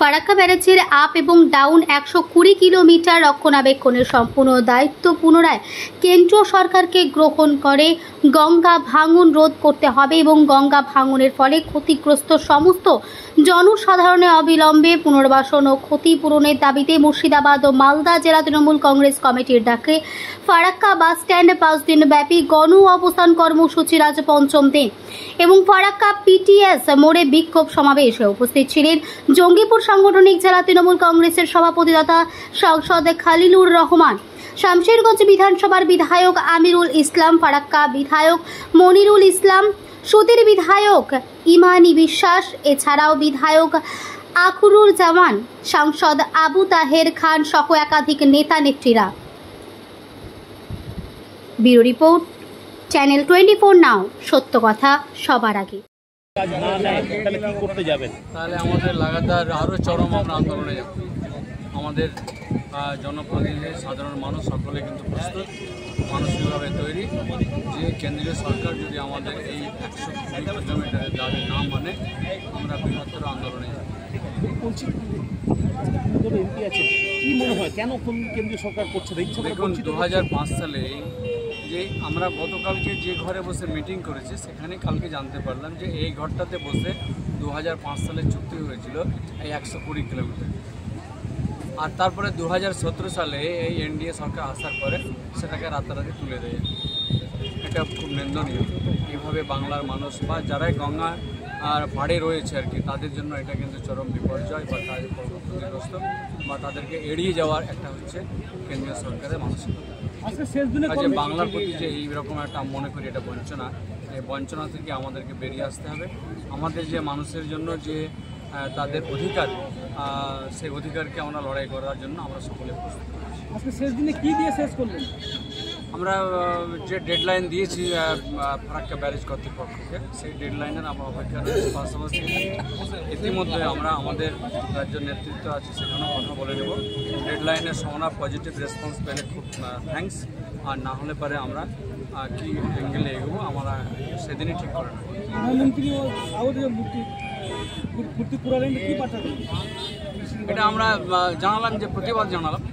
Farakka ব্যারেজের up এবং down 120 kilometre রক্ষণাবেক্ষণের সম্পূর্ণ দায়িত্ব পুনরায় কেন্দ্রীয় সরকারকে গ্রহণ করে গঙ্গা ভাঙন রোধ করতে হবে এবং গঙ্গা ভাঙনের ফলে ক্ষতিগ্রস্ত সমস্ত জনসাধারণের অবিলম্বে পুনর্বাসন ও ক্ষতিপূরণের দাবিতে মুর্শিদাবাদ ও মালদা জেলা তৃণমূল কংগ্রেস কমিটির ডাকে ফারাক্কা বাস স্ট্যান্ডে 5 দিনব্যাপী গণ অবস্থান কর্মসূচির আজ পঞ্চম দিন এবং ফারাক্কা পিটিএস মোড়ে বিক্ষোভ সমাবেশে উপস্থিত ছিলেন জঙ্গিপুর সাংগঠনিক জেলা তৃণমূল কংগ্রেসের সভাপতি তথা সাংসদ খালিলুর রহমান, শামশেরগঞ্জ বিধানসভার বিধায়ক আমিরুল ইসলাম, ফারাক্কা বিধায়ক মনিরুল ইসলাম, সুতির বিধায়ক ইমানি বিশ্বাস, এছাড়াও বিধায়ক আখরুর জামান, সাংসদ আবু তাহের খান সহ একাধিক নেতা নেত্রীরা। ব্যুরো রিপোর্ট, চ্যানেল 24 নাও, সত্য কথা সবার আগে। তাহলে আমাদের লাগাতার আরও চরম আমরা আন্দোলনে যাব। আমাদের জনপ্রতিনিধি সাধারণ মানুষ সকলে কিন্তু প্রস্তুত, মানসিকভাবে তৈরি যে কেন্দ্রীয় সরকার যদি আমাদের এই 120 কিলোমিটারের দাবি না মানে আমরা বৃহত্তর আন্দোলনে যাব। কি মনে হয় কেন কেন্দ্রীয় সরকার করছে? দেখুন 2005 সালে যে আমরা গতকালকে যে ঘরে বসে মিটিং করেছি সেখানে কালকে জানতে পারলাম যে এই ঘরটাতে বসে 2005 সালে চুক্তি হয়েছিল এই 120 কিলোমিটার। আর তারপরে 2017 সালে এই এনডিএ সরকার আসার পরে সেটাকে রাতারাতি তুলে দেয়। এটা খুব নিন্দনীয়। এইভাবে বাংলার মানুষ বা যারাই গঙ্গা আর পাড়ে রয়েছে আর কি তাদের জন্য এটা কিন্তু চরম বিপর্যয় বা তাদের ক্ষতিগ্রস্ত বা তাদেরকে এড়িয়ে যাওয়ার একটা হচ্ছে কেন্দ্রীয় সরকারের মানসিকতা। যে বাংলার প্রতি যে এইরকম একটা মনে করি এটা বঞ্চনা, এই বঞ্চনা থেকে আমাদেরকে বেরিয়ে আসতে হবে। আমাদের যে মানুষের জন্য যে তাদের অধিকার, সেই অধিকারকে আমরা লড়াই করার জন্য আমরা সকলে প্রস্তুত। আজকে শেষ দিনে কি দিয়ে শেষ করলেন? আমরা যে ডেডলাইন দিয়েছি ফারাক্কা ব্যারেজ কর্তৃপক্ষকে, সেই ডেডলাইনের আমরা অপেক্ষা রয়েছি। পাশাপাশি ইতিমধ্যে আমরা আমাদের রাজ্য নেতৃত্ব আছে সেখানেও কথা বলে নেব। ডেডলাইনের সমানা পজিটিভ রেসপন্স পেলে খুব থ্যাঙ্কস, আর না হলে পরে আমরা কি অ্যাঙ্গেলে এগোবো আমরা সেদিনই ঠিক করে নেব। এটা আমরা জানালাম যে প্রতিবাদ জানালাম।